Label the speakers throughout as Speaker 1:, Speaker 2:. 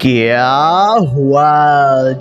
Speaker 1: क्या हुआ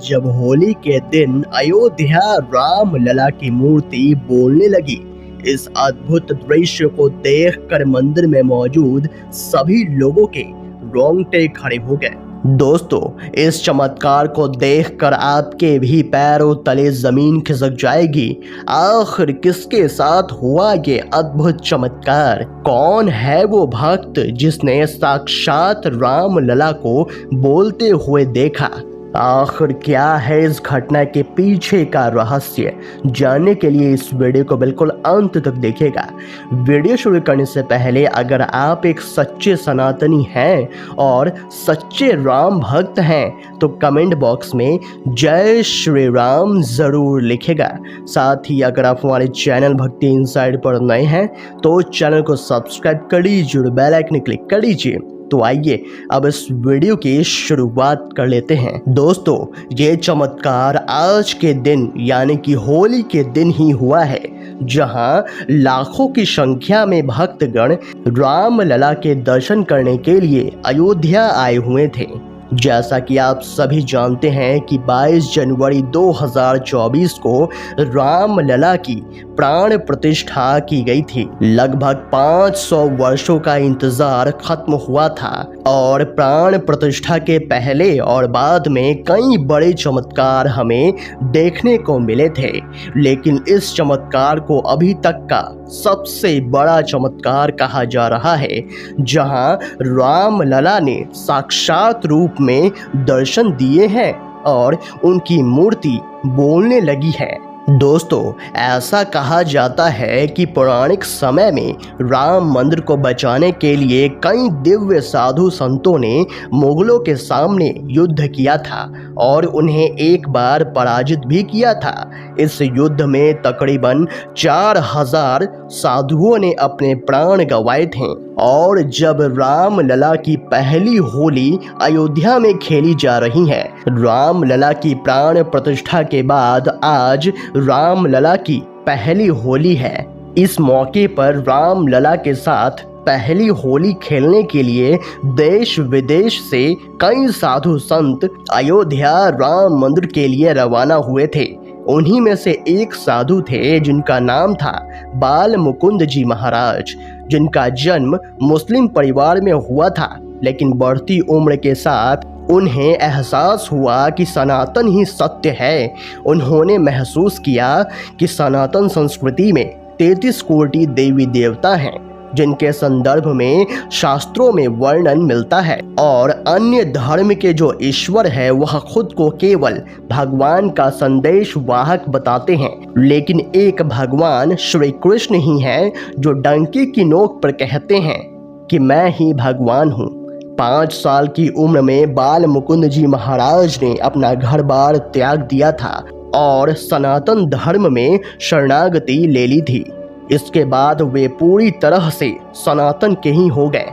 Speaker 1: जब होली के दिन अयोध्या राम लला की मूर्ति बोलने लगी। इस अद्भुत दृश्य को देखकर मंदिर में मौजूद सभी लोगों के रोंगटे खड़े हो गए। दोस्तों, इस चमत्कार को देखकर आपके भी पैरों तले जमीन खिसक जाएगी। आखिर किसके साथ हुआ ये अद्भुत चमत्कार? कौन है वो भक्त जिसने साक्षात राम लला को बोलते हुए देखा? आखिर क्या है इस घटना के पीछे का रहस्य? जानने के लिए इस वीडियो को बिल्कुल अंत तक देखिएगा। वीडियो शुरू करने से पहले अगर आप एक सच्चे सनातनी हैं और सच्चे राम भक्त हैं तो कमेंट बॉक्स में जय श्री राम जरूर लिखेगा। साथ ही अगर आप हमारे चैनल भक्ति इनसाइड पर नए हैं तो चैनल को सब्सक्राइब कर लीजिए और बेल आइकन क्लिक कर लीजिए। तो आइए अब इस वीडियो की शुरुआत कर लेते हैं। दोस्तों, ये चमत्कार आज के दिन यानी कि होली के दिन ही हुआ है, जहां लाखों की संख्या में भक्तगण राम लला के दर्शन करने के लिए अयोध्या आए हुए थे। जैसा कि आप सभी जानते हैं कि 22 जनवरी 2024 को राम लला की प्राण प्रतिष्ठा की गई थी। लगभग 500 वर्षों का इंतजार खत्म हुआ था और प्राण प्रतिष्ठा के पहले और बाद में कई बड़े चमत्कार हमें देखने को मिले थे, लेकिन इस चमत्कार को अभी तक का सबसे बड़ा चमत्कार कहा जा रहा है, जहां राम लला ने साक्षात रूप में दर्शन दिए हैं और उनकी मूर्ति बोलने लगी है। दोस्तों, ऐसा कहा जाता है कि पौराणिक समय में राम मंदिर को बचाने के लिए कई दिव्य साधु संतों ने मुगलों के सामने युद्ध किया था और उन्हें एक बार पराजित भी किया था। इस युद्ध में तकरीबन 4000 साधुओं ने अपने प्राण गंवाए थे और जब राम लला की पहली होली अयोध्या में खेली जा रही है, राम लला की प्राण प्रतिष्ठा के बाद आज राम लला की पहली होली है। इस मौके पर राम लला के साथ पहली होली खेलने के लिए देश विदेश से कई साधु संत अयोध्या राम मंदिर के लिए रवाना हुए थे। उन्हीं में से एक साधु थे जिनका नाम था बाल मुकुंद जी महाराज, जिनका जन्म मुस्लिम परिवार में हुआ था, लेकिन बढ़ती उम्र के साथ उन्हें एहसास हुआ कि सनातन ही सत्य है। उन्होंने महसूस किया कि सनातन संस्कृति में 33 कोटि देवी देवता हैं, जिनके संदर्भ में शास्त्रों में वर्णन मिलता है, और अन्य धर्म के जो ईश्वर है वह खुद को केवल भगवान का संदेश वाहक बताते हैं, लेकिन एक भगवान श्री कृष्ण ही है जो डंके की नोक पर कहते हैं कि मैं ही भगवान हूँ। 5 साल की उम्र में बाल मुकुंद जी महाराज ने अपना घर बार त्याग दिया था और सनातन धर्म में शरणागति ले ली थी। इसके बाद वे पूरी तरह से सनातन के ही हो गए।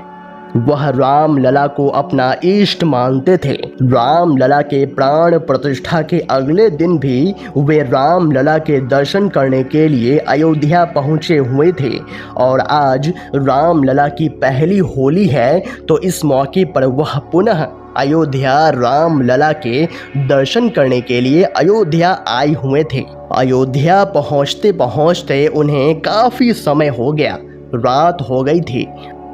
Speaker 1: वह राम लला को अपना इष्ट मानते थे। राम लला के प्राण प्रतिष्ठा के अगले दिन भी वे राम लला के दर्शन करने के लिए अयोध्या पहुंचे हुए थे और आज राम लला की पहली होली है, तो इस मौके पर वह पुनः अयोध्या राम लला के दर्शन करने के लिए अयोध्या आए हुए थे। अयोध्या पहुंचते पहुंचते उन्हें काफी समय हो गया, रात हो गई थी।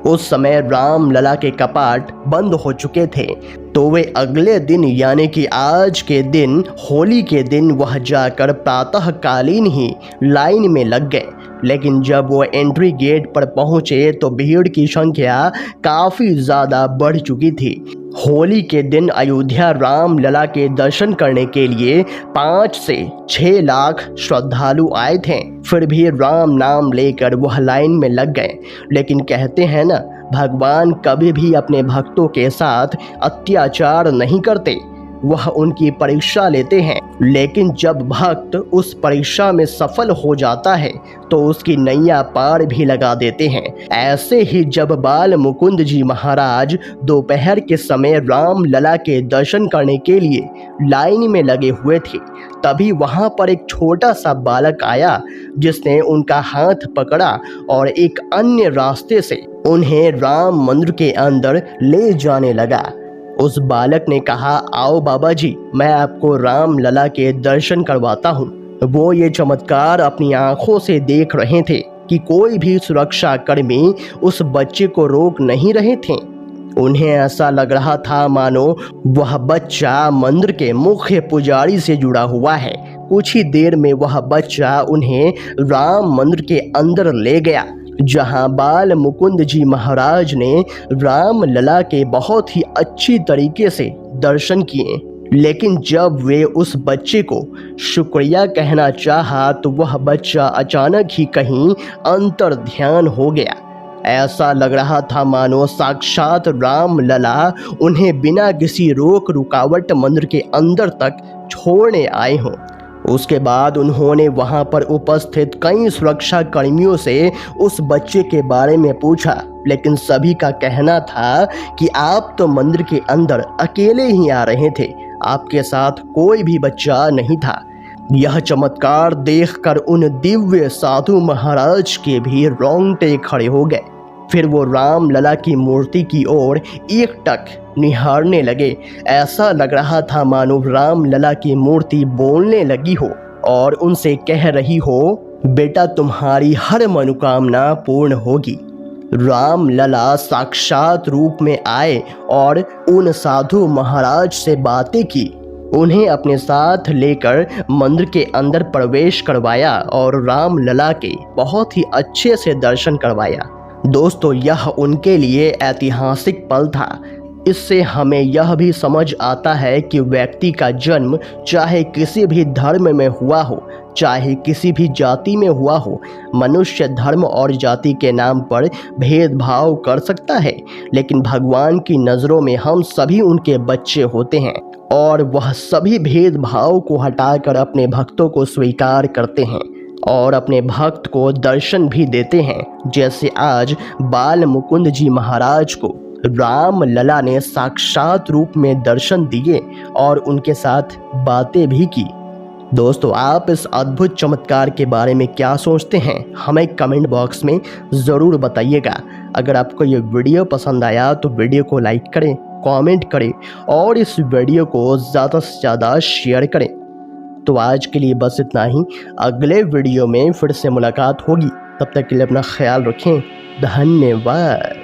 Speaker 1: उस समय राम लला के कपाट बंद हो चुके थे, तो वे अगले दिन यानी कि आज के दिन होली के दिन वह जाकर प्रातःकालीन ही लाइन में लग गए। लेकिन जब वो एंट्री गेट पर पहुंचे तो भीड़ की संख्या काफ़ी ज़्यादा बढ़ चुकी थी। होली के दिन अयोध्या राम लला के दर्शन करने के लिए 5 से 6 लाख श्रद्धालु आए थे। फिर भी राम नाम लेकर वह लाइन में लग गए। लेकिन कहते हैं ना, भगवान कभी भी अपने भक्तों के साथ अत्याचार नहीं करते, वह उनकी परीक्षा लेते हैं। लेकिन जब भक्त उस परीक्षा में सफल हो जाता है तो उसकी नैया पार भी लगा देते हैं। ऐसे ही जब बाल मुकुंद जी महाराज दोपहर के समय राम लला के दर्शन करने के लिए लाइन में लगे हुए थे, तभी वहां पर एक छोटा सा बालक आया जिसने उनका हाथ पकड़ा और एक अन्य रास्ते से उन्हें राम मंदिर के अंदर ले जाने लगा। उस बालक ने कहा, आओ बाबा जी, मैं आपको राम लला के दर्शन करवाता हूँ। वो ये चमत्कार अपनी आंखों से देख रहे थे कि कोई भी सुरक्षा कर्मी उस बच्चे को रोक नहीं रहे थे। उन्हें ऐसा लग रहा था मानो वह बच्चा मंदिर के मुख्य पुजारी से जुड़ा हुआ है। कुछ ही देर में वह बच्चा उन्हें राम मंदिर के अंदर ले गया, जहां बाल मुकुंद जी महाराज ने राम लला के बहुत ही अच्छी तरीके से दर्शन किए। लेकिन जब वे उस बच्चे को शुक्रिया कहना चाहा तो वह बच्चा अचानक ही कहीं अंतर ध्यान हो गया। ऐसा लग रहा था मानो साक्षात राम लला उन्हें बिना किसी रोक रुकावट मंदिर के अंदर तक छोड़ने आए हों। उसके बाद उन्होंने वहां पर उपस्थित कई सुरक्षा कर्मियों से उस बच्चे के बारे में पूछा, लेकिन सभी का कहना था कि आप तो मंदिर के अंदर अकेले ही आ रहे थे, आपके साथ कोई भी बच्चा नहीं था। यह चमत्कार देखकर उन दिव्य साधु महाराज के भी रोंगटे खड़े हो गए। फिर वो राम लला की मूर्ति की ओर एकटक निहारने लगे। ऐसा लग रहा था मानो राम लला की मूर्ति बोलने लगी हो और उनसे कह रही हो, बेटा तुम्हारी हर मनोकामना पूर्ण होगी। राम लला साक्षात रूप में आए और उन साधु महाराज से बातें की, उन्हें अपने साथ लेकर मंदिर के अंदर प्रवेश करवाया और राम लला के बहुत ही अच्छे से दर्शन करवाया। दोस्तों, यह उनके लिए ऐतिहासिक पल था। इससे हमें यह भी समझ आता है कि व्यक्ति का जन्म चाहे किसी भी धर्म में हुआ हो, चाहे किसी भी जाति में हुआ हो, मनुष्य धर्म और जाति के नाम पर भेदभाव कर सकता है, लेकिन भगवान की नज़रों में हम सभी उनके बच्चे होते हैं और वह सभी भेदभाव को हटाकर अपने भक्तों को स्वीकार करते हैं और अपने भक्त को दर्शन भी देते हैं। जैसे आज बाल मुकुंद जी महाराज को राम लला ने साक्षात रूप में दर्शन दिए और उनके साथ बातें भी की। दोस्तों, आप इस अद्भुत चमत्कार के बारे में क्या सोचते हैं, हमें कमेंट बॉक्स में ज़रूर बताइएगा। अगर आपको ये वीडियो पसंद आया तो वीडियो को लाइक करें, कमेंट करें और इस वीडियो को ज़्यादा से ज़्यादा शेयर करें। तो आज के लिए बस इतना ही। अगले वीडियो में फिर से मुलाकात होगी। तब तक के लिए अपना ख्याल रखें। धन्यवाद।